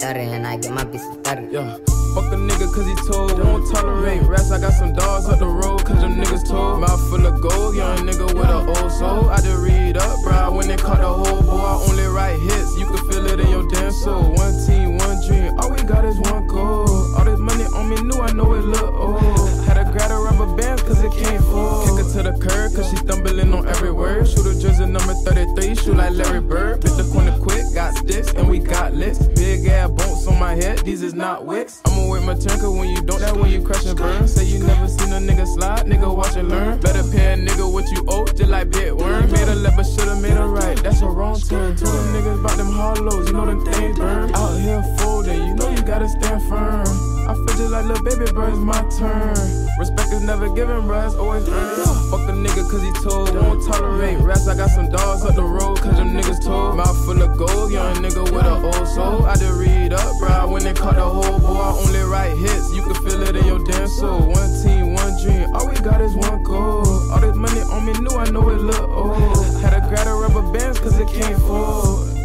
started and I get my bitch started. Yeah. Fuck a nigga cause he told, won't tolerate rats. I got some dogs up the road cause them niggas told. Mouth full of gold, young nigga with an old soul. I just read up, bro, when they caught the whole boy. I only write hits, you can feel it in your damn soul. One team, one dream, all we got is one goal. All this money on me new, I know it look old. Had to grab a rubber band cause it can't fall. Kick her to the curb cause she stumbling on every word. Shoot a jersey number 33, shoot like Larry Bird. Bit the corner quick, got sticks and we got licks. Big ass bumps on my head, these is not wicks. I'ma wait my turn cause when you don't, that when you crash and burn. Say you never seen a nigga slide, nigga watch and learn. Better pay a nigga what you owe, just like Bitworm. Made a left but should've made a right, that's a wrong turn. Told them niggas about them hollows, you know them things burn. Out here folding, you know you gotta stand firm. I feel just like little baby bro, it's my turn. Respect is never given, bro, it's always earned. Fuck a nigga cause he told, won't tolerate rats. I got some dogs up the road cause them niggas told. Mouth full of gold, young nigga with an old soul. I just read up, bro, when they caught the whole boy. I only write hits, you can feel it in your damn soul. One team, one dream, all we got is one goal. All this money on me new, I know it look old. Had to grab a rubber bands cause it can't fall.